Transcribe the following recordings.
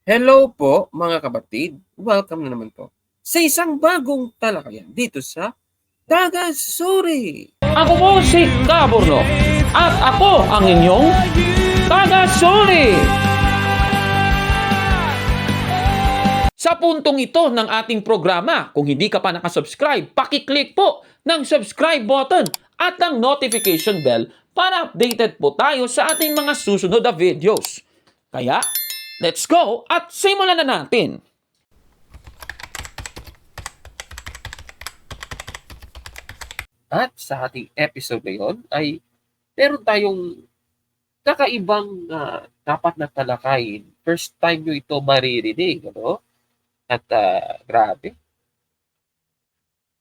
Hello po mga kapatid, welcome na naman po sa isang bagong talakayan dito sa Tagasuri. Ako po si Kaborno at ako ang inyong taga-suri. Sa puntong ito ng ating programa, kung hindi ka pa nakasubscribe, pakiclick po ng subscribe button at ang notification bell para updated po tayo sa ating mga susunod na videos. Kaya, let's go at simulan na natin! At sa ating episode ngayon ay meron tayong kakaibang dapat na talakayin. First time nyo ito maririnig, ano? At grabe.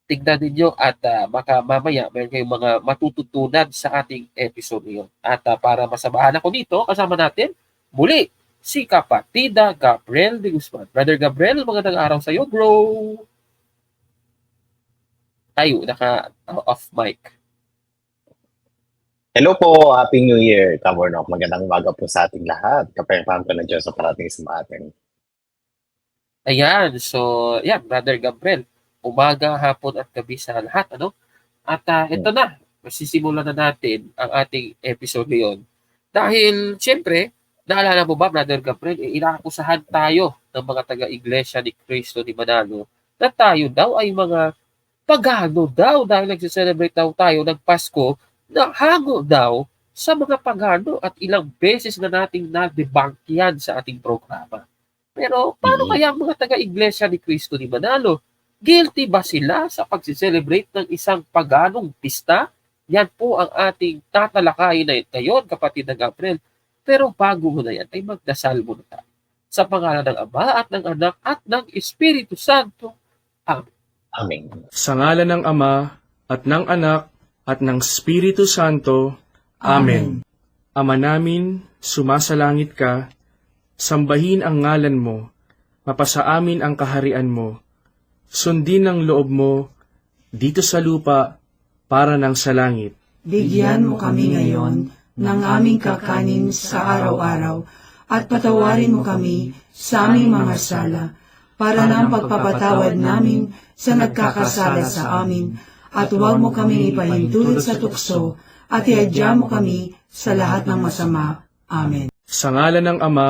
Tignan ninyo at baka mamaya meron kayong mga matututunan sa ating episode ngayon. At para masamahan ako dito, kasama natin muli si Kapatida Gabriel de Guzman. Brother Gabriel, magandang araw sa iyo, bro. Tayo, naka-off mic. Hello po, Happy New Year, Kabornok. Magandang umaga po sa ating lahat. Kapayapaan po ng Diyos sa parating sa atin. Ayan, so, yan, Brother Gabriel. Umaga, hapon at gabi sa lahat, ano? At ito na, masisimulan na natin ang ating episode ngayon. Dahil, siyempre, naalala mo ba, Brother Gabriel, inaakusahan tayo ng mga taga-iglesia ni Cristo ni Manalo na tayo daw ay mga pagano daw dahil nagse-celebrate daw tayo ng Pasko na hango daw sa mga pagano at ilang beses na nating na-debunk yan sa ating programa. Pero paano kaya ang mga taga-iglesia ni Cristo ni Manalo? Guilty ba sila sa pag-celebrate ng isang paganong pista? Yan po ang ating tatalakayin na ngayon, kapatid na Gabriel. Pero bago mo na yan, ay magdasal muna tayo. Sa pangalan ng Ama at ng Anak at ng Espiritu Santo. Amen. Amen. Sa ngalan ng Ama, at ng Anak, at ng Espiritu Santo. Amen. Ama namin, sumasalangit ka, sambahin ang ngalan mo, mapasa amin ang kaharian mo, sundin ang loob mo, dito sa lupa, para ng sa langit. Bigyan mo kami ngayon ng aming kakanin sa araw-araw at patawarin mo kami sa aming mga sala para ng pagpapatawad namin sa nagkakasala sa amin at huwag mo kaming ipahintulot sa tukso at iadya mo kami sa lahat ng masama. Amen. Sa ngalan ng Ama,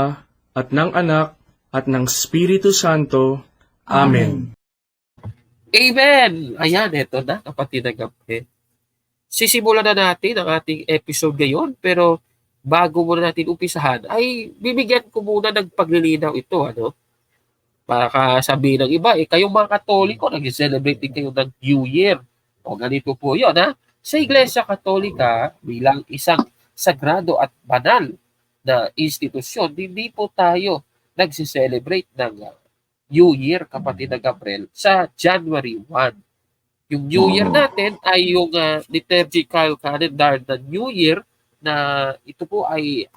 at ng Anak, at ng Espiritu Santo. Amen. Amen! Ayan, eto na, kapatid na Gabriel. Sisimulan na natin ang ating episode ngayon, pero bago muna natin umpisahan, ay bibigyan ko muna ng paglilinaw ito, ano? Para sabihin ng iba, kayong mga Katoliko, nag-celebrate din kayo ng New Year. O ganito po yun, ha? Sa Iglesia Katolika, bilang isang sagrado at banal na institusyon, hindi po tayo nag-celebrate ng New Year, kapatid na Gabriel, sa January 1. Yung New Year natin ay yung liturgical calendar na New Year na ito po ay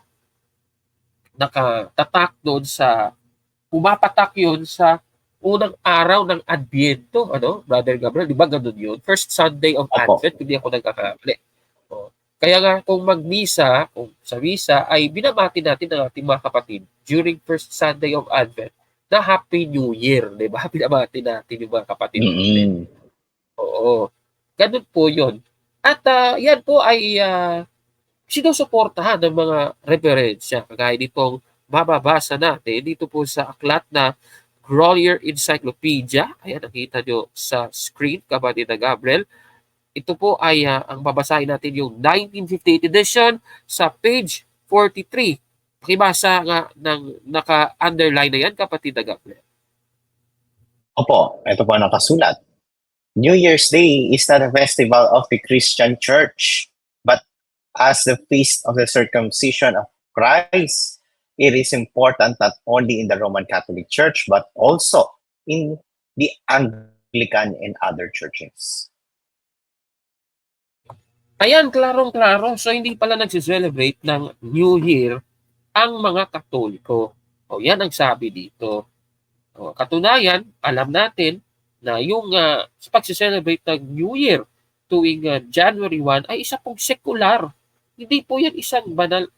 nakatatak doon sa, pumapatak yun sa unang araw ng Adviento, ano, Brother Gabriel, di ba ganun yun? First Sunday of Advent, hindi ako nagkakamali. Kaya nga kung magmisa, kung sa misa, ay binabati natin ng ating mga kapatid during first Sunday of Advent na Happy New Year, di ba? Binabati natin yung mga kapatid. Oo. Ganun po yun. At yan po ay sinusuportahan ng mga referensya. Kagaya nitong mababasa natin dito po sa aklat na Grolier Encyclopedia. Ayan, nakita nyo sa screen, kapatid na Gabriel. Ito po ay ang babasahin natin yung 1958 edition sa page 43. Pakibasa nga ng naka-underline na yan, kapatid na Gabriel. Opo, ito po ang nakasulat. New Year's Day is not a festival of the Christian Church, but as the feast of the circumcision of Christ, it is important not only in the Roman Catholic Church, but also in the Anglican and other churches. Ayan, klarong-klaro. So, hindi pala nagsiselebrate ng New Year ang mga Katoliko. O, yan ang sabi dito. O, katunayan, alam natin na yung pagsiselebrate ng New Year tuwing January 1 ay isa pong sekular. Hindi po yan isang banal,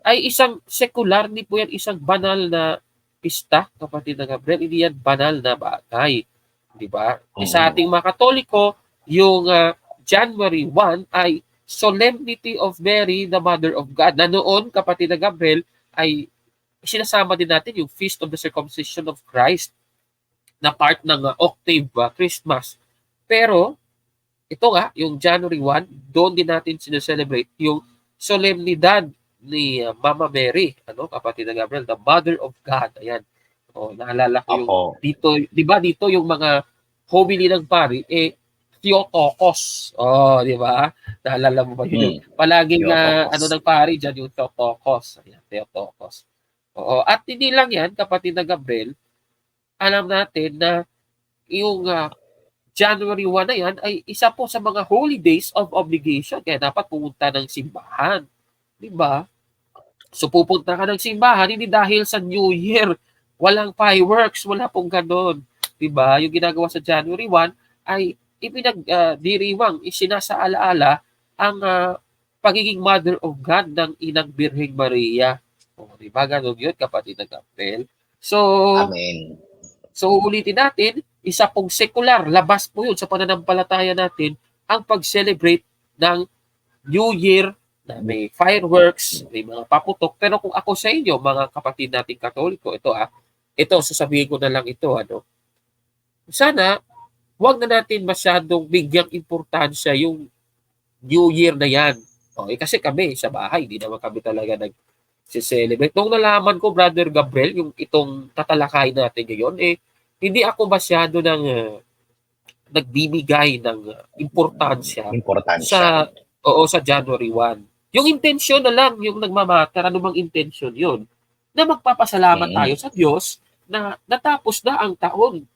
ay isang sekular, hindi po yan isang banal na pista, kapatid na Gabriel, hindi yan banal na bagay. Di ba? Sa ating mga Katoliko, yung January 1 ay Solemnity of Mary, the Mother of God. Na noon, kapatid na Gabriel, ay sinasama din natin yung Feast of the Circumcision of Christ na part ng octave Christmas. Pero, ito nga, yung January 1, doon din natin sineselebrate yung solemnidad ni Mama Mary, kapatid na Gabriel, the Mother of God. Ayan. Naalala ko yung dito, di ba dito yung mga homily ng pari, Theotokos. Di ba? Naalala mo ba yun? Palaging ng pari dyan yung Theotokos. Ayan, Theotokos. At hindi lang yan, kapatid na Gabriel, alam natin na yung January 1 na yan ay isa po sa mga holy days of obligation. Kaya dapat pumunta ng simbahan. Di ba? So pupunta ka ng simbahan, hindi dahil sa New Year. Walang fireworks, wala pong ganon. Di ba? Yung ginagawa sa January 1 ay ipinagdiriwang, isinasaalaala ang pagiging Mother of God ng Inang Birheng Maria. Di ba? Ganon yun, kapatid na Gabriel. So, Amen. So, ulitin natin, isa pong secular, labas po yun sa pananampalataya natin, ang pag-celebrate ng New Year na may fireworks, may mga paputok. Pero kung ako sa inyo, mga kapatid nating Katoliko, ito, sasabihin ko na lang ito, sana, huwag na natin masyadong bigyang importansya yung New Year na yan. Kasi kami, sa bahay, hindi naman kami talaga nag-celebrate. Nung nalaman ko, Brother Gabriel, yung itong tatalakay natin ngayon, hindi ako masyado nagbibigay ng importansya sa January 1. Yung intensyon na lang yung nagmamatter, ano bang intensyon yun? Na magpapasalamat tayo sa Diyos na natapos na ang taon.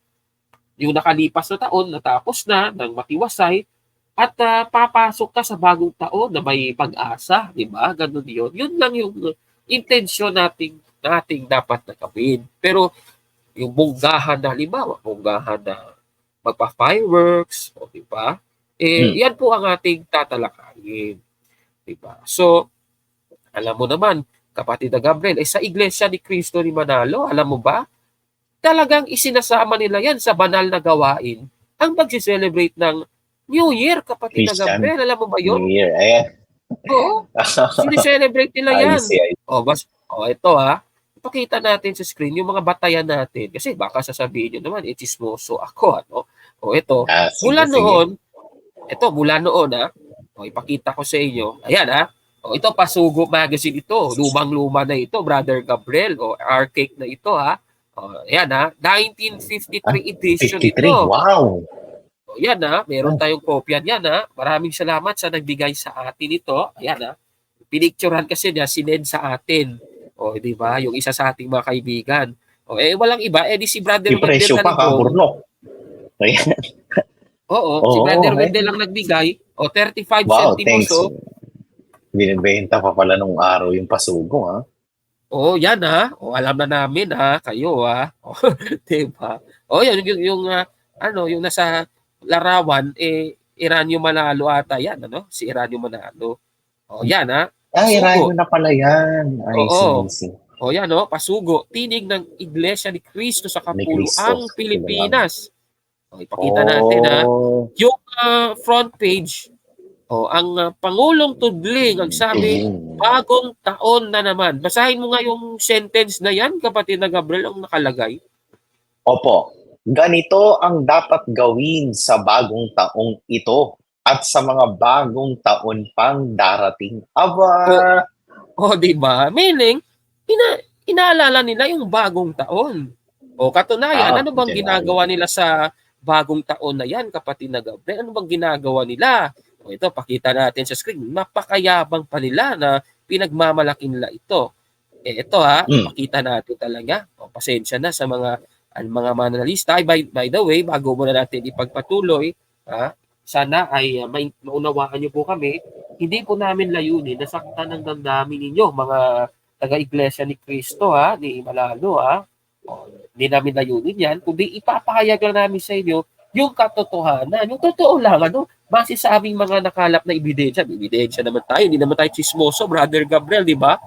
Yung nakalipas na taon, natapos na ng matiwasay, at papasok ka sa bagong taon na may pag-asa, di ba? Ganun yun. Yun lang yung intensyon nating dapat na gawin. Pero yung bunggahan na, halimbawa, bunggahan na magpa-fireworks, di ba? Yan po ang ating tatalakayin. Di ba? So, alam mo naman, kapatid na Gabriel, sa Iglesia ni Cristo ni Manalo, alam mo ba, talagang isinasama nila yan sa banal na gawain ang mag-celebrate ng New Year, kapatid na Gabriel. Alam mo ba yun? New Year, ayan. Oo. Sineselebrate nila yan. Ito ipakita natin sa screen yung mga batayan natin. Kasi baka sasabihin nyo naman, chismoso ako. Ito. Mula noon, ipakita ko sa inyo. Ayan, ito, Pasugo Magazine ito. Lumang-luma na ito, Brother Gabriel. Archaic na ito, Ayan, 1953 edition 53, ito. wow! Yan, meron tayong kopya niyan, Maraming salamat sa nagbigay sa atin ito. Ayan, pinicturehan kasi niya, sinend sa atin. Di ba? Yung isa sa ating mga kaibigan. Walang iba, di si Brother Wendell. Presyo pa, kaburnok. Si Brother Wendell lang nagbigay. 35 centimos. Thanks. Binibenta pa pala nung araw yung Pasugo, yan, alam na namin, kayo, diba? Yung nasa larawan, Eranio Manalo ata yan, si Eranio Manalo. Yan, Eranio na pala yan. See. Yan, Pasugo, tinig ng Iglesia ni Cristo sa Kapuluang Pilipinas. Ipakita natin, yung front page, ang Pangulong Tudling, ang sabi, bagong taon na naman. Basahin mo nga yung sentence na yan, kapatid na Gabriel, ang nakalagay. Opo. Ganito ang dapat gawin sa bagong taong ito at sa mga bagong taon pang darating. Aba! Di ba? Meaning, inaalala nila yung bagong taon. Katunayan, ano bang ginagawa nila sa bagong taon na yan, kapatid na Gabriel? Ano bang ginagawa nila? Ito, pakita natin sa screen. Mapakayabang pa nila na pinagmamalaki nila ito. Ito pakita natin talaga. Pasensya na sa mga mananalista. By the way, bago muna natin ipagpatuloy, sana ay maunawaan niyo po kami. Hindi po namin layunin na saktan ng damdamin ninyo, mga taga-Iglesia ni Cristo, ni Manalo, Hindi namin layunin yan, kundi ipapahayag lang namin sa inyo yung katotohanan. Yung totoo lang, base sa aming mga nakalap na ebidensya. Ebidensya naman tayo, hindi naman tayo chismoso, Brother Gabriel, di ba?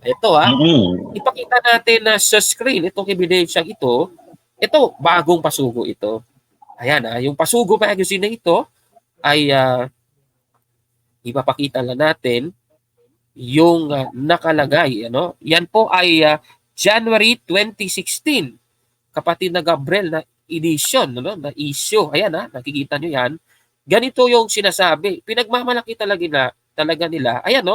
Ito Mm-mm. ipakita natin na sa screen itong ebidensyang ito bagong pasugo ito. Ayan yung pasugo magazine na ito ay ipapakita lang natin yung nakalagay ano. Yan po ay January 2016. Kapatid na Gabriel na edition ano, na issue. Ayan nakikita nyo yan. Ganito yung sinasabi. Pinagmamalaki talaga nila. Ayan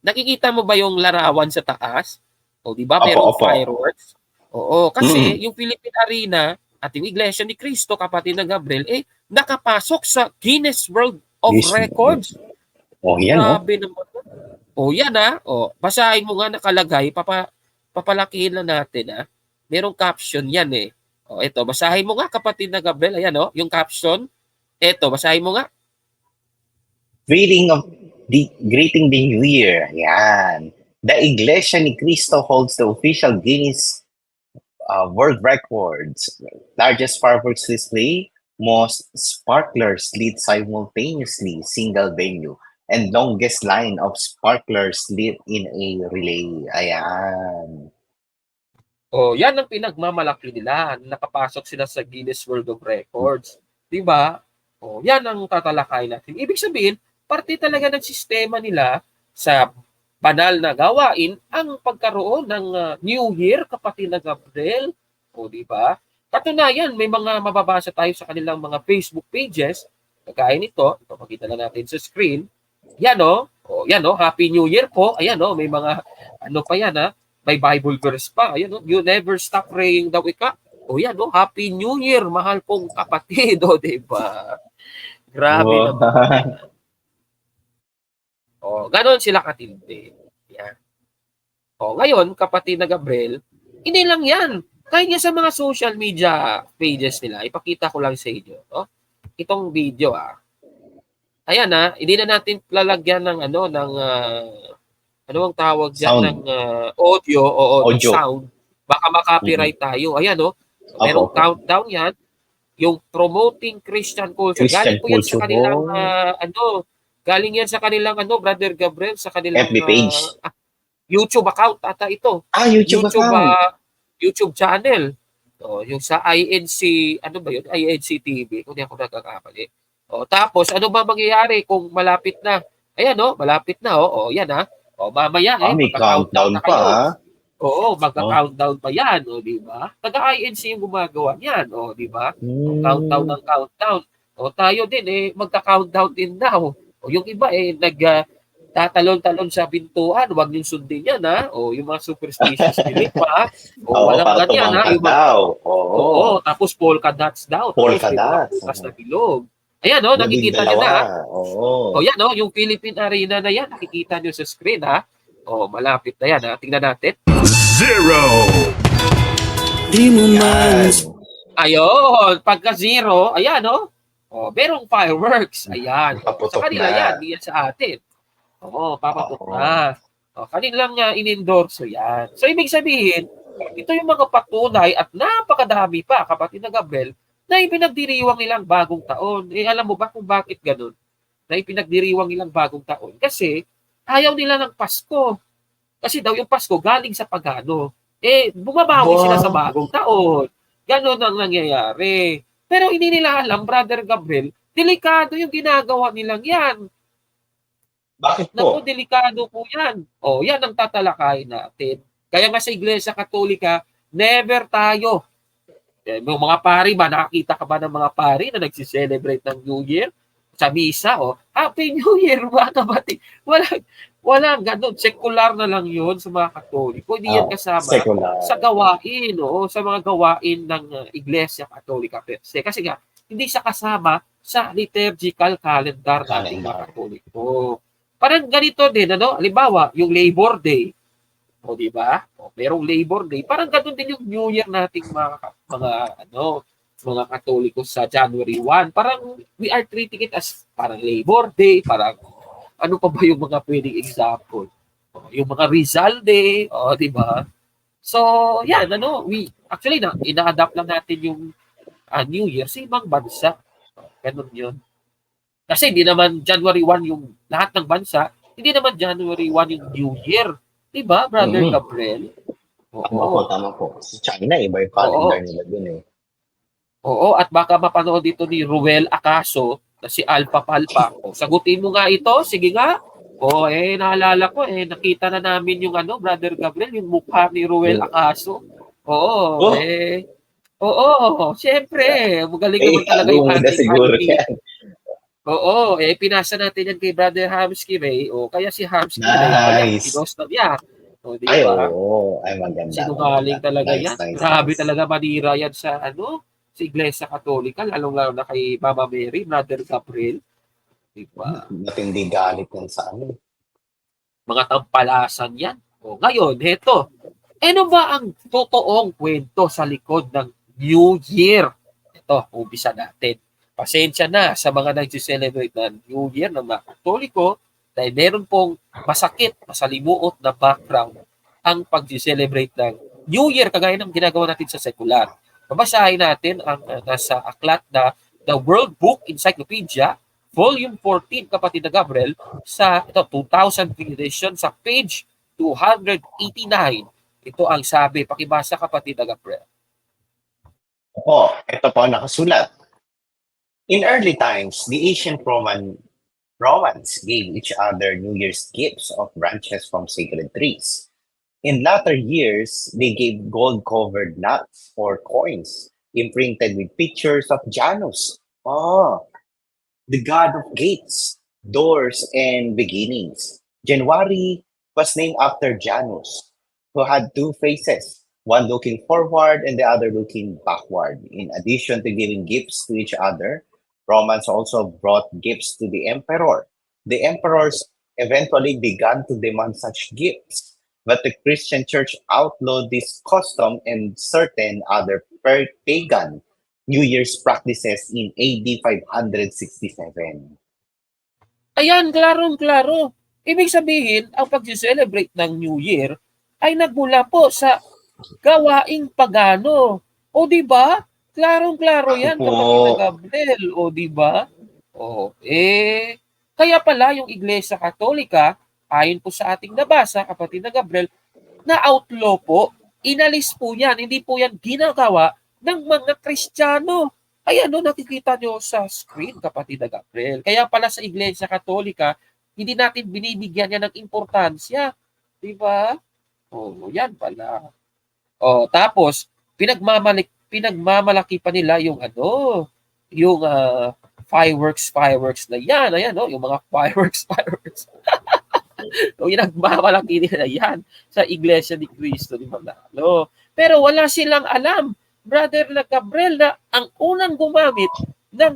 nakikita mo ba yung larawan sa taas? O di ba merong Opo. fireworks? Oo, kasi yung Philippine Arena at yung Iglesia ni Cristo, kapatid na Gabriel, nakapasok sa Guinness World of Yes. Records. Oh, yan, no? Grabe naman. O yan basahin mo nga nakalagay, papalakihin lang natin Merong caption yan O ito, basahin mo nga kapatid na Gabriel, ayan yung caption. Ito, basahin mo nga. Greeting the New Year. Yan. The Iglesia ni Cristo holds the official Guinness World Records. Largest fireworks display, most sparklers lit simultaneously, single venue, and longest line of sparklers lit in a relay. Ayan. O yan ang pinagmamalaki nila. Nakapasok sila sa Guinness World of Records. Diba? O yan ang tatalakay natin. Ibig sabihin, parte talaga ng sistema nila sa banal na gawain ang pagkaroon ng New Year, kapatid na Gabriel. O di ba? Katunayan, may mga mababasa tayo sa kanilang mga Facebook pages. Kagaya nito, ipapakita na natin sa screen. Yan yan Happy New Year po. Ayan may mga pa yan may Bible verse pa. Ayan you never stop praying daw ika. O yan Happy New Year, mahal pong kapatid. O di ba? Grabe naman. Ganon sila katindi. Yan. Ngayon, kapatid na Gabriel, hindi lang yan. Kahit nga sa mga social media pages nila, ipakita ko lang sa inyo. Itong video Ayan hindi na natin lalagyan ng ano ang tawag diyan ng audio o Audio. sound. Baka ma-copyright tayo. Ayan merong countdown yan. Yung promoting Christian culture. Galing po yan sa kanilang galing yan sa kanilang Brother Gabriel, sa kanilang FB page. YouTube account ata ito. YouTube account. YouTube channel. Yung sa INC, ano ba yun? INC TV, kung di ako nagkakamali. Tapos, ano ba mangyayari kung malapit na? Ayan malapit na yan mamaya may countdown pa Oo, magka-countdown pa yan, di ba? Taga-INC yung gumagawa niyan, di ba? Countdown ng countdown. Tayo din magka-countdown din daw. Yung iba tatalon-talon sa pintuan, wag niyong sundin yan yung mga superstitious belief pa. Walang ganyan yung daw. Tapos polka dots daw. Polka dots. Bukas na bilog. Ayan nakikita niyo na yan yung Philippine Arena na yan, nakikita niyo sa screen malapit na yan tingnan natin. Zero. Di mo man Ayun, pagka zero, ayan merong fireworks. Ayan. Paputok sa kanila na. yan, di yan sa atin. Papatok na. Kanilang in-endorse yan. So, ibig sabihin, ito yung mga patunay at napakadami pa, kapatid na Gabriel, na ipinagdiriwang nilang bagong taon. Alam mo ba kung bakit ganun? Na ipinagdiriwang nilang bagong taon? Kasi, ayaw nila ng Pasko. Kasi daw yung Pasko galing sa pagano. Bumabawi sila sa bagong taon. Ganon ang nangyayari. Pero hindi nila alam, Brother Gabriel, delikado yung ginagawa nilang yan. Bakit Naku, po? delikado po yan. Yan ang tatalakay natin. Kaya nga sa Iglesia Katolika, never tayo. Yung mga pari ba, nakakita ka ba ng mga pari na nagsiselebrate ng New Year? Sa misa, Happy New Year, mga kapatid. Walang ganun. Sekular na lang yun sa mga Katoliko. Hindi yan kasama Secular. sa gawain, sa mga gawain ng Iglesia Katolika per se. Kasi nga, hindi siya kasama sa liturgical calendar nating mga Katoliko. Parang ganito din, halimbawa, yung Labor Day. Di ba? Merong Labor Day. Parang ganun din yung New Year nating mga Katoliko sa January 1. Parang we are treating it as parang Labor Day, parang ano pa ba yung mga pwedeng example? Yung mga Rizal Day, di ba? So, yan, actually, ina-adapt lang natin yung New Year sa ibang bansa. Ganun yun. Kasi hindi naman January 1 yung lahat ng bansa, hindi naman January 1 yung New Year. Di ba, Brother Mhm. Gabriel? Oo. Tama po. Sa China, iba yung Oo. calendar nila dun eh. Oo, at baka mapanood dito ni Ruel Acaso na si Alpha Palpa. O, sagutin mo nga ito, sige nga. O, naalala ko, nakita na namin yung Brother Gabriel, yung mukha ni Ruel Yung, Acaso. Oo, oh, oo, syempre, magaling naman talaga yung bumida ating siguro IT. yan. Oo, pinasa natin yan kay Brother Hamsky Ray. O, kaya si Hamsky Ray, Nice. pinost na niya. O, di Ay, ba? oo. Ay, maganda. Sinungaling talaga Nice, yan. nice, Grabe nice. talaga manira yan sa sa Iglesia Katolika, lalong-lalo na kay Mama Mary, Brother Gabriel. Diba? Matindi galit yan sa amin. Mga tampalasan yan. O, ngayon, heto. Ano ba ang totoong kwento sa likod ng New Year? Ito, umpisa natin. Pasensya na sa mga nag-celebrate ng New Year ng mga Katoliko dahil meron pong masakit, masalimuot na background ang pag-celebrate ng New Year kagaya ng ginagawa natin sa sekular. Babasahin natin ang nasa aklat na The World Book Encyclopedia, Volume 14, kapatid na Gabriel, sa 2000 edition sa page 289. Ito ang sabi, pakibasa kapatid na Gabriel. Opo, ito po nakasulat. In early times, the ancient Romans gave each other New Year's gifts of branches from sacred trees. In latter years, they gave gold-covered nuts or coins imprinted with pictures of Janus, the god of gates, doors, and beginnings. January was named after Janus, who had two faces, one looking forward and the other looking backward. In addition to giving gifts to each other, Romans also brought gifts to the emperor. The emperors eventually began to demand such gifts, but the Christian church outlawed this custom and certain other pagan New Year's practices in AD 567. Ayan, klarong-klaro. Ibig sabihin, ang pag-celebrate ng New Year ay nagmula po sa gawaing pagano. O di ba? Klarong-klaro Ako yan, po, kapatid na Gabriel. O di ba? O, kaya pala yung Iglesia Katolika, ayon po sa ating nabasa, kapatid na Gabriel, na outlaw po, inalis po yan, hindi po yan ginagawa ng mga Kristiyano. Ay nakikita nyo sa screen, kapatid na Gabriel. Kaya pala sa Iglesia Katolika, hindi natin binibigyan yan ng importansya. Di ba? Yan pala. Tapos, pinagmamalaki pa nila yung yung fireworks na yan. Ayan, yung mga fireworks. Yung nagmamalaki nila yan sa Iglesia ni Cristo ni Manalo. Pero wala silang alam, Brother na Gabriel, na ang unang gumamit ng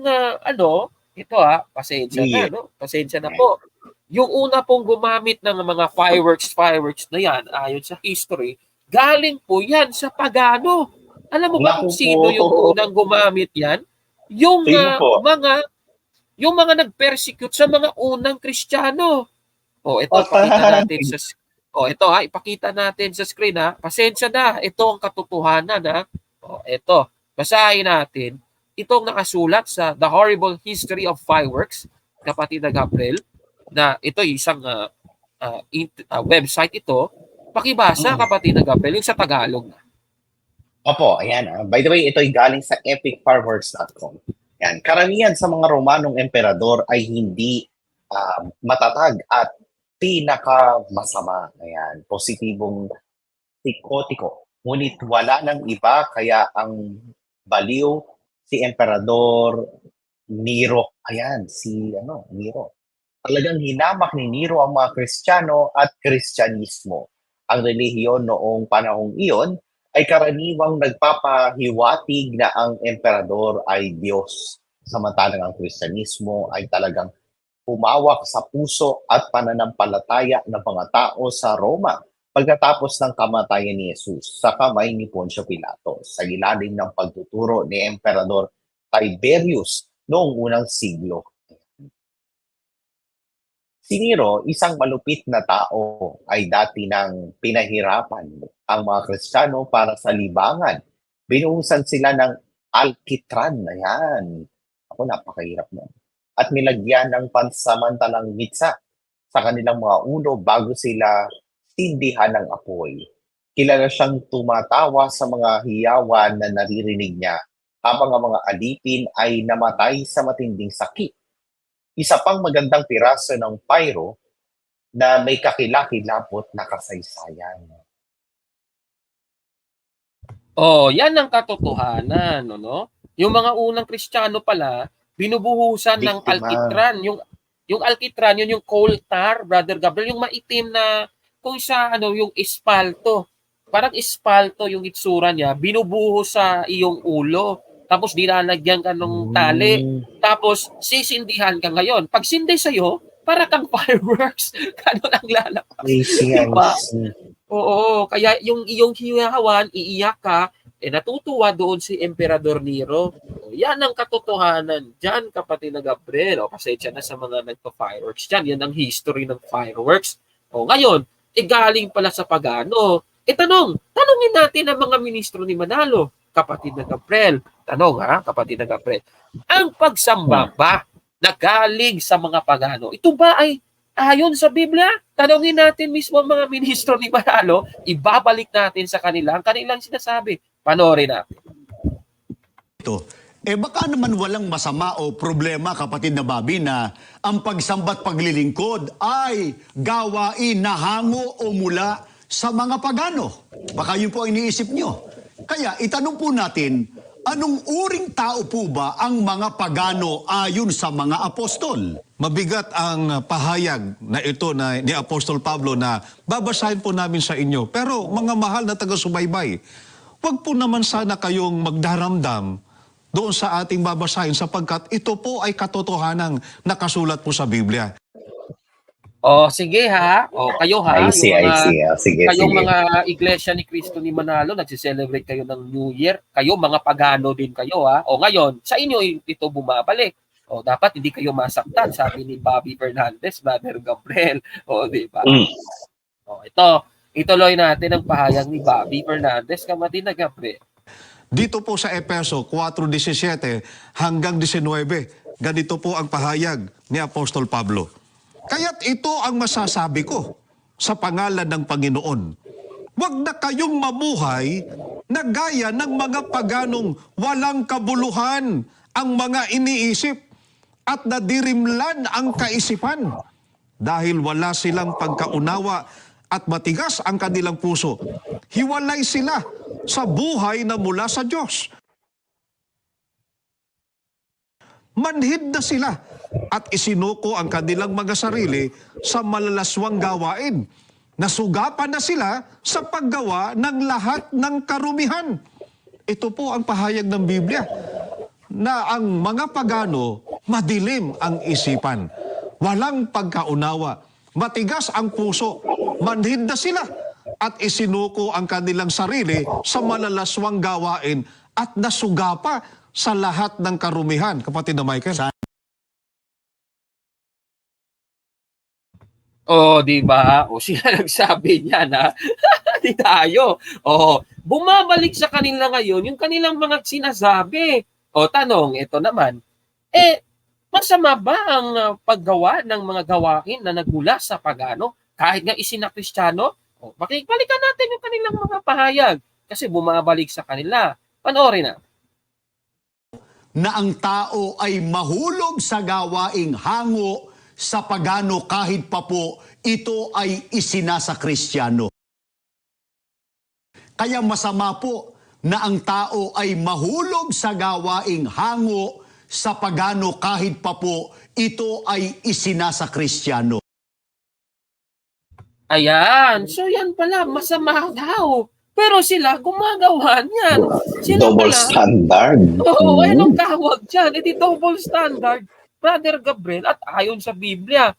pasensya na, pasensya na po. Yung una pong gumamit ng mga fireworks na yan, ayon sa history, galing po yan sa pagano. Alam mo ba kung sino yung unang gumamit yan? Yung mga nag-persecute sa mga unang Kristiyano. Ito ipakita natin sa ipakita natin sa screen ha. Pasensya na, ito ang katotohanan ha. Ito, basahin natin. Itong nakasulat sa The Horrible History of Fireworks, kapatid na Gabriel, na ito isang website ito. Pakibasa, kapatid na Gabriel, yung sa Tagalog. Opo, ayan. By the way, ito ay galing sa epicfireworks.com. Yan. Karamihan sa mga Romanong emperador ay hindi matatag at pinakamasama. Ayan, positibong tikotiko. Ngunit wala nang iba, kaya ang baliw si Emperador Nero. Ayan, Nero. Talagang hinamak ni Nero ang mga Kristiyano at Kristyanismo. Ang relihiyon noong panahong iyon ay karaniwang nagpapahiwatig na ang emperador ay Diyos. Samantalang ang Kristyanismo ay talagang humawak sa puso at pananampalataya ng mga tao sa Roma pagkatapos ng kamatayan ni Jesus sa kamay ni Poncio Pilato sa ilalim ng pagtuturo ni Emperador Tiberius noong unang siglo. Si Nero, isang malupit na tao, ay dati nang pinahirapan ang mga Kristiyano para sa libangan. Binuhusan sila ng alkitran. Ayan. Ako, napakahirap na. At nilagyan ng pansamantalang mitsa sa kanilang mga ulo bago sila tindihan ng apoy. Kilala siyang tumatawa sa mga hiyawan na naririnig niya habang ang mga alipin ay namatay sa matinding sakit. Isa pang magandang piraso ng pyro na may kakilakilabot na kasaysayan. Oh, yan ang katotohanan, no? Yung mga unang Kristiyano pala, binubuhusan ng Biktima. alkitran. Yung alkitran, yun yung coal tar, Brother Gabriel, yung maitim na kung sa yung espalto. Parang espalto yung itsura niya, binubuhos sa iyong ulo. Tapos nilalagyan ka ng tali. Tapos sisindihan ka ngayon. Pag sindi sa'yo, para kang fireworks. Ganun ang lalabas. Crazy, Diba? I see. Oo, kaya yung iyong hiyawan, iiyak ka, natutuwa doon si Emperador Nero. Yan ang katotohanan dyan, kapatid na Gabriel. Pasensya na sa mga nagpa-fireworks dyan. Yan ang history ng fireworks. Ngayon, galing pala sa pagano. Tanungin natin ang mga ministro ni Manalo, kapatid na Gabriel. Kapatid na Gabriel. Ang pagsamba ba na galing sa mga pagano, ito ba ay ayon sa Biblia? Tanungin natin mismo ang mga ministro ni Manalo, ibabalik natin sa kanila ang kanilang sinasabi. Panoorin natin. Baka naman walang masama o problema, kapatid na Bobby, na ang pagsambat paglilingkod ay gawain na hango o mula sa mga pagano. Baka yun po ang iniisip nyo. Kaya itanong po natin, anong uring tao po ba ang mga pagano ayon sa mga apostol? Mabigat ang pahayag na ito na ni Apostol Pablo na babasahin po namin sa inyo. Pero mga mahal na taga-subaybay, huwag po naman sana kayong magdaramdam doon sa ating babasahin sapagkat ito po ay katotohanang nakasulat po sa Biblia. Sige ha. Kayo ha. I see. Sige. Kayong mga iglesia ni Cristo ni Manalo, nagsiselebrate kayo ng New Year. Kayo, mga pagano din kayo ha. Ngayon, sa inyo ito bumabalik. Dapat hindi kayo masaktan, sabi ni Bobby Fernandez, Brother Gabriel. Di ba? Ituloy natin ang pahayag ni Bobby Fernandez, kapatid na Gabriel. Dito po sa Efeso 4:17 hanggang 19, ganito po ang pahayag ni Apostol Pablo. Kaya't ito ang masasabi ko sa pangalan ng Panginoon. Huwag na kayong mabuhay na gaya ng mga paganong walang kabuluhan ang mga iniisip at nadirimlan ang kaisipan dahil wala silang pagkaunawa at matigas ang kanilang puso. Hiwalay sila sa buhay na mula sa Diyos. Manhid na sila at isinuko ang kanilang mga sarili sa malalaswang gawain. Nasugapan na sila sa paggawa ng lahat ng karumihan. Ito po ang pahayag ng Biblia na ang mga pagano madilim ang isipan, walang pagkaunawa, matigas ang puso, manhid na sila at isinuko ang kanilang sarili sa malalaswang gawain at nasugapa sa lahat ng karumihan. Kapatid na Michael. Di ba? Sila nagsabi niya na di tayo. Bumabalik sa kanila ngayon yung kanilang mga sinasabi. Tanong, ito naman. Masama ba ang paggawa ng mga gawain na nagmula sa pagano kahit nga isinakristyano? Balikan natin yung kanilang mga pahayag kasi bumabalik sa kanila. Panoorin na. Na ang tao ay mahulog sa gawaing hango sa pagano kahit pa po ito ay isinasa Kristiyano. Kaya masama po na ang tao ay mahulog sa gawaing hango sa pagano kahit pa po ito ay isinasa Kristiyano. Ayan. So yan pala, masama daw. Pero sila gumagawa niyan. Sila Double pala, standard. anong tawag dyan? Double standard, Brother Gabriel, at ayon sa Biblia.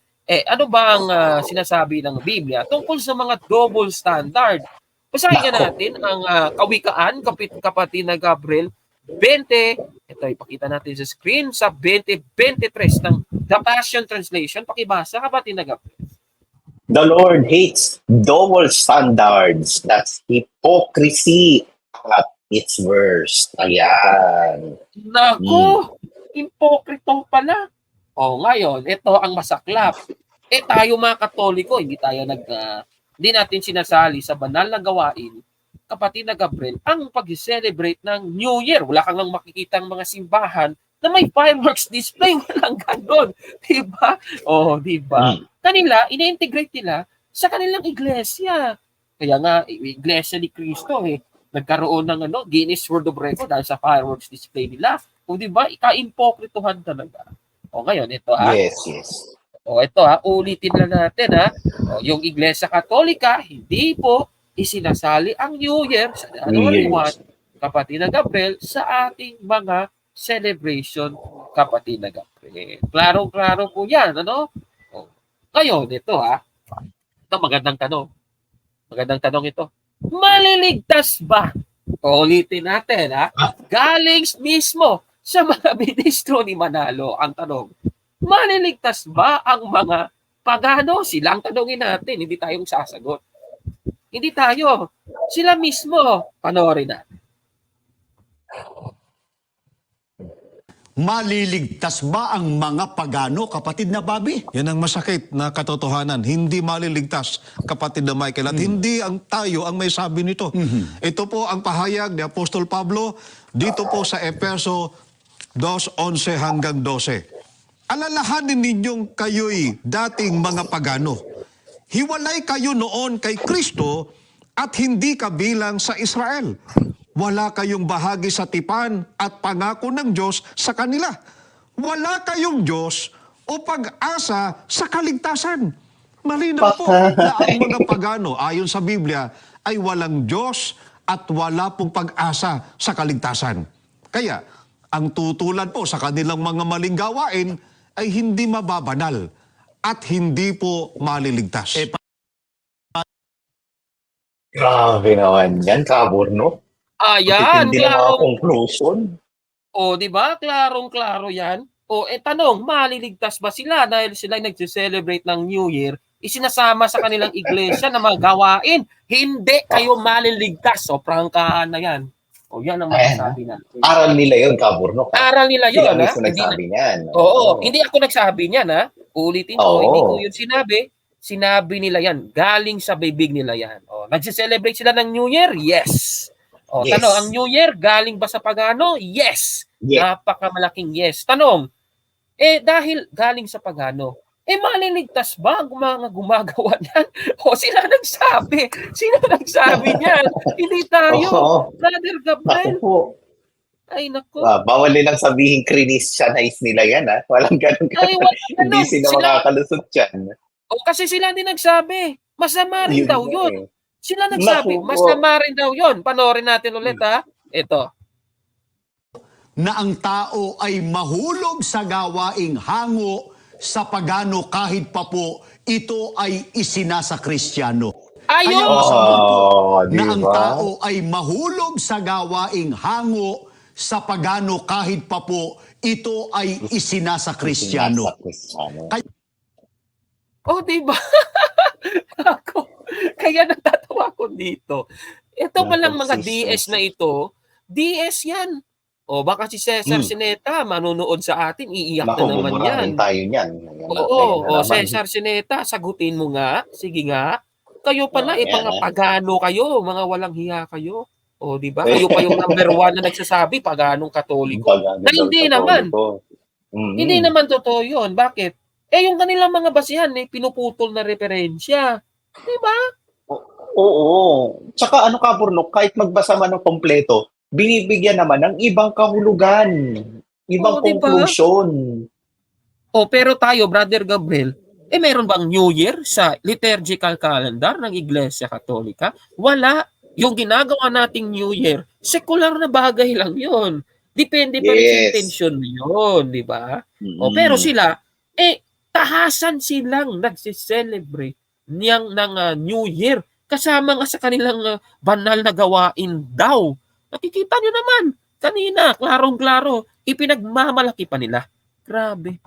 Ano ba ang sinasabi ng Biblia tungkol sa mga double standard? Basahin natin ang Kawikaan, kapatid na Gabriel, 20, ito ipakita natin sa screen, sa 20:23 ng The Passion Translation. Pakibasa, kapatid na Gabriel. The Lord hates double standards. That's hypocrisy at its worst. Ayan. Nako, impokrito pala. Ngayon, ito ang masaklap. Tayo mga Katoliko, hindi tayo hindi natin sinasali sa banal na gawain, kapatid na Gabriel, ang pag-celebrate ng New Year. Wala kang lang makikita mga simbahan na may fireworks display. Walang ganon. Diba? Oh, diba? Kanila, ina-integrate nila sa kanilang iglesia. Kaya nga, iglesia ni Cristo nagkaroon ng Guinness World of Record dahil sa fireworks display nila. O diba, ika-impokrituhan talaga. O ngayon, ito Yes. O ito ulitin na natin O, yung Iglesia Katolika, hindi po isinasali ang New Year sa January 1, kapatid na Gabriel, sa ating mga celebration, kapatid na Gabriel. Klaro-klaro po yan, O, ngayon, ito ito magandang tanong. Magandang tanong ito. Maliligtas ba? Ulitin natin, galing mismo sa mga ministro ni Manalo. Ang tanong, maliligtas ba ang mga pagano? Sila ang tanongin natin, hindi tayong sasagot. Hindi tayo. Sila mismo. Panoorin natin. Maliligtas ba ang mga pagano, kapatid na Bobby? Yan ang masakit na katotohanan. Hindi maliligtas, kapatid na Michael. At hindi ang tayo ang may sabi nito. Ito po ang pahayag ni Apostol Pablo dito po sa Efeso 2:11 hanggang 12. Alalahanin ninyong kayo'y dating mga pagano. Hiwalay kayo noon kay Kristo at hindi kabilang sa Israel. Wala kayong bahagi sa tipan at pangako ng Diyos sa kanila. Wala kayong Diyos o pag-asa sa kaligtasan. Malinaw po na ang mga pagano, ayon sa Biblia, ay walang Diyos at wala pong pag-asa sa kaligtasan. Kaya, ang tutulad po sa kanilang mga maling gawain ay hindi mababanal at hindi po maliligtas. Grabe naman yan, Kaborno. Ayan, Hindi na mga klaro. conclusion. O, di ba? Klarong-klaro yan. O, tanong, maliligtas ba sila dahil sila nag-celebrate ng New Year? Isinasama sa kanilang iglesia na mga gawain. Hindi kayo maliligtas. O, prangkahan na yan. O, yan ang masasabi natin. Aral nila yun, Kaborno. Aral nila yun, Sila mismo nagsabi niyan. Oo, hindi ako nagsabi niyan, Ulitin ko, Oo. hindi ko yun sinabi. Sinabi nila yan. Galing sa bibig nila yan. O, nagse-celebrate sila ng New Year? Yes. O, Yes. tanong, ang New Year, galing ba sa pagano? Yes. Yes. Napakamalaking yes. Tanong, dahil galing sa pagano, maliligtas ba ang mga gumagawa niyan? O, sila nagsabi. Sino nagsabi niyan? Hindi tayo. Oo. Brother Gabriel. Naku po. Ay, naku. Bawal nilang sabihin Christianize nila yan, Walang ganun. Ay, wala Hindi ganun. sila Sila- makakalusot dyan. O, kasi sila din nagsabi. Masama rin daw na yun. eh. Sila nagsabi, Naku, masama rin daw yun. Panoorin natin ulit, Ito. Na ang tao ay mahulog sa gawaing hango sa pagano kahit pa po ito ay isinasa Kristiyano. Ayun! Kaya masama po na ang diba? tao ay mahulog sa gawaing hango sa pagano kahit pa po ito ay isinasa Kristiyano. Nasa Kristiyano. O, diba? Ako, kaya natatawa ko dito. Ito palang mga DS na ito, DS yan. O, baka si Cesar Sineta manonood sa atin, iiyak Naku, na naman yan. mumurahin tayo niyan. Oo, Cesar Sineta, sagutin mo nga. Sige nga. Kayo pala, mga pagano kayo, mga walang hiya kayo. O, di ba? Kayo pa yung number 1 na nagsasabi, paganong Katoliko. Na hindi naman. Hindi naman totoo yun. Bakit? Yung kanilang mga basihan, pinuputol na referensya. Di ba? Oo. Tsaka Kaborno, kahit magbasa man ng kompleto, binibigyan naman ng ibang kahulugan, ibang Diba? conclusion. Pero tayo, Brother Gabriel, meron bang New Year sa liturgical calendar ng Iglesia Katolika? Wala. Yung ginagawa nating New Year, secular na bagay lang yun. Depende pa rin sa intention yun, di ba? Pero sila, tahasan silang nagsiselebrate ng New Year kasama nga sa kanilang banal na gawain daw. Nakikita nyo naman, kanina, klarong-klaro, ipinagmamalaki pa nila. Grabe.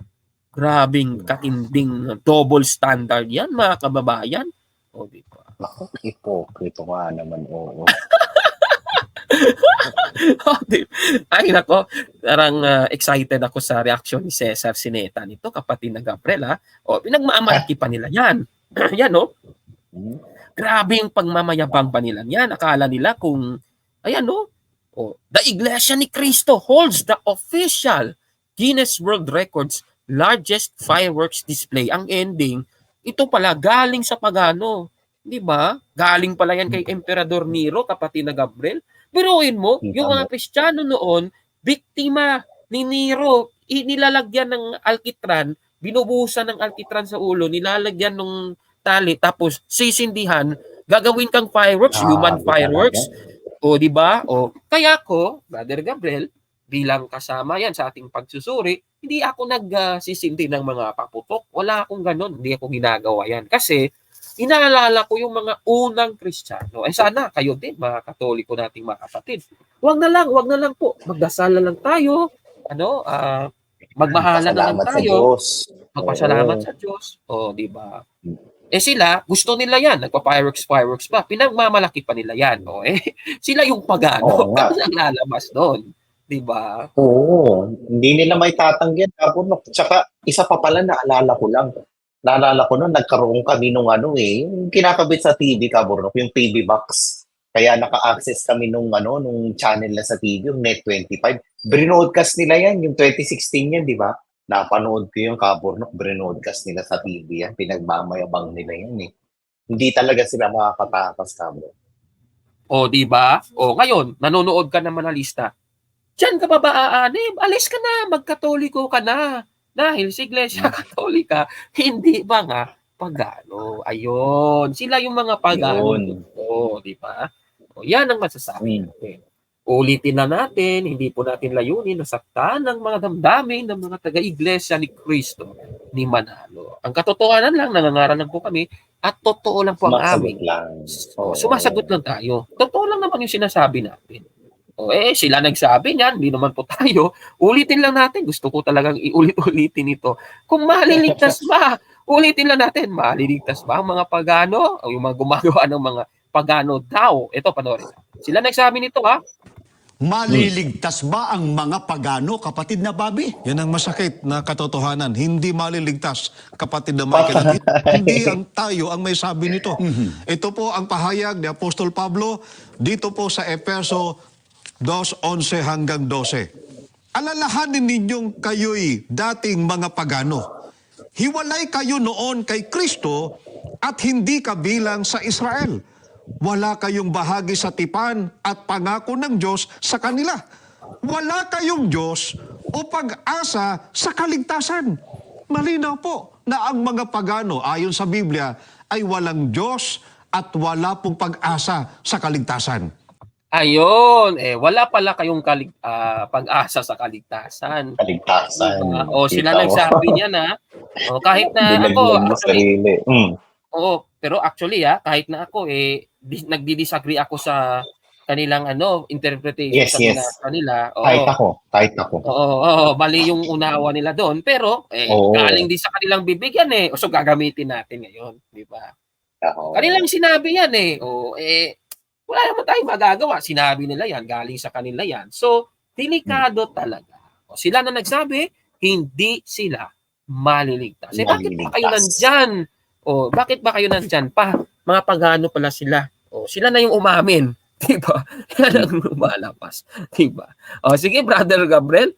Grabing katinding double standard yan, mga kababayan. O, di ba? Naku, hipokrito nga naman, oo. Ay, nako. Parang excited ako sa reaction ni Cesar Sineta nito, kapatid na Gabriel, O, pinagmamalaki pa nila yan. Yan, no? Grabe yung pagmamayabang pa nila yan. Akala nila kung, ayan no, the Iglesia ni Cristo holds the official Guinness World Records largest fireworks display. Ang ending, ito pala galing sa pagano. Di ba? Galing pala yan kay Emperador Nero, kapatid na Gabriel. Biruin mo, yung mga Kristiyano noon, biktima ni Nero, nilalagyan ng alkitran, binubuhusan ng alkitran sa ulo, nilalagyan ng tali, tapos sisindihan, gagawin kang fireworks, human fireworks. O, di ba? O, kaya ko, Brother Gabriel, bilang kasama yan sa ating pagsusuri, hindi ako nagsisindi ng mga paputok. Wala akong ganun. Hindi ako ginagawa yan. Kasi, inaalala ko yung mga unang Kristiyano. Sana kayo din, mga Katoliko nating mga kapatid. Wag na lang po. Magdasal na lang tayo. Magmahalan na lang tayo. Magpasalamat sa Diyos. O, di ba? Sila, gusto nila yan. Nagpa-fireworks pa. Pinagmamalaki pa nila yan. Sila yung pagano. Kami lang lalabas doon. Diba? Oo. Hindi nila may tatanggihan. Tsaka, isa pa pala, naalala ko lang. Naalala ko noon, nagkaroon kami nung yung kinakabit sa TV, Kaburnok, yung TV box. Kaya naka-access kami nung channel na sa TV, yung Net25. Broadcast nila yan, yung 2016 yan, di ba? Napanood ko yung Kaburnok, broadcast nila sa TV yan. Pinagmamayabang nila yan eh. Hindi talaga sila makakatakas, Kaburnok. Di ba? Ngayon, nanonood ka naman na lista. Diyan ka ba aanib? Alis ka na, magkatoliko ka na. Dahil si Iglesia Katolika, hindi ba nga pagano? Ayun, sila yung mga pagano. Di ba? Yan ang masasabi natin. Ulitin na natin, hindi po natin layunin na saktan ng mga damdamin ng mga taga-Iglesia ni Cristo ni Manalo. Ang katotohanan lang, nangangaralan po kami at totoo lang po ang amin. Sumasagot lang tayo. Totoo lang naman yung sinasabi natin. Sila nagsabi niyan, hindi naman po tayo. Ulitin lang natin. Gusto ko talagang iulit-ulitin ito. Kung maliligtas ba, ulitin lang natin, maliligtas ba ang mga pagano o yung mga gumagawa ng mga pagano daw? Ito, panoorin. Sila nagsabi nito, ha? Maliligtas ba ang mga pagano, kapatid na Bobby? Yan ang masakit na katotohanan. Hindi maliligtas, kapatid na Michael. Hindi ang tayo ang may sabi nito. Ito po ang pahayag ni Apostol Pablo dito po sa Efeso 2:11 hanggang 12. Alalahanin ninyong kayo'y dating mga pagano. Hiwalay kayo noon kay Kristo at hindi kabilang sa Israel. Wala kayong bahagi sa tipan at pangako ng Diyos sa kanila. Wala kayong Diyos o pag-asa sa kaligtasan. Malinaw po na ang mga pagano ayon sa Biblia ay walang Diyos at wala pong pag-asa sa kaligtasan. Ayun, wala pala kayong pag-asa sa kaligtasan. Sila nagsabi niya na, kahit na ako, pero actually, kahit na ako, nagdi-disagree ako sa kanilang interpretation sa kanila. Kahit ako. Bali yung unawa nila doon, pero galing din sa kanilang bibigyan so gagamitin natin ngayon, di ba? Kanilang sinabi yan wala naman tayong magagawa. Sinabi nila yan, galing sa kanila yan. So, delikado talaga. Sila na nagsabi, hindi sila maliligtas. Bakit ba kayo nandyan? Bakit ba kayo nandyan pa? Mga pagano pala sila. Sila na yung umamin. Diba? Yan ang lumalapas. Diba? Sige, Brother Gabriel.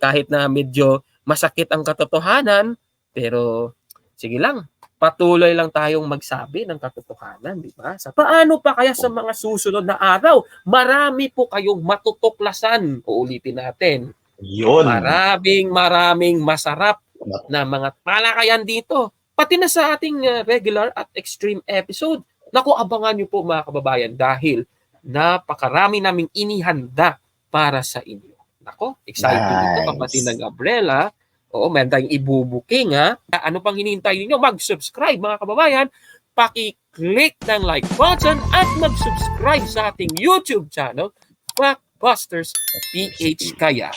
Kahit na medyo masakit ang katotohanan, pero sige lang. Patuloy lang tayong magsabi ng katotohanan, di ba? Paano pa kaya sa mga susunod na araw? Marami po kayong matutuklasan. Uulitin natin. Yun. Maraming masarap na mga talakayan dito. Pati na sa ating regular at extreme episode. Naku, abangan niyo po mga kababayan dahil napakarami naming inihanda para sa inyo. Naku, excited ito kapatid na Gabriela. Meron tayong ibubuking, ha? Ano pang hinihintay ninyo? Mag-subscribe, mga kababayan. Paki-click ng like button at mag-subscribe sa ating YouTube channel, Factbusters PH. Kaya,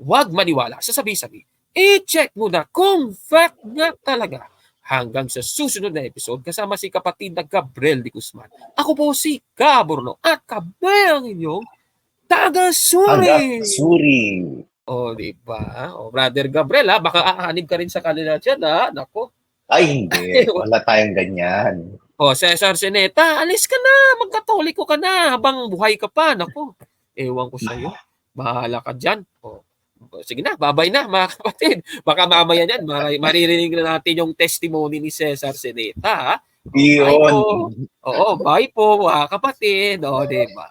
huwag maniwala sa sabi-sabi. I-check mo na kung fact nga talaga. Hanggang sa susunod na episode, kasama si kapatid na Gabriel de Guzman. Ako po si Gaborno at kabayang inyong taga-suri. Diba? Brother Gabriel, baka aanib ka rin sa kanila dyan, ha? Nako. Ay, hindi. Wala tayong ganyan. Cesar Sineta, alis ka na, magkatoliko ka na habang buhay ka pa. Naku, ewan ko sa'yo. Bahala ka dyan. Sige na, babay na mga kapatid. Baka mamaya yan, maririnig na natin yung testimony ni Cesar Sineta. Ha? Bye po. Yun. Oo, bye po mga kapatid. O, diba?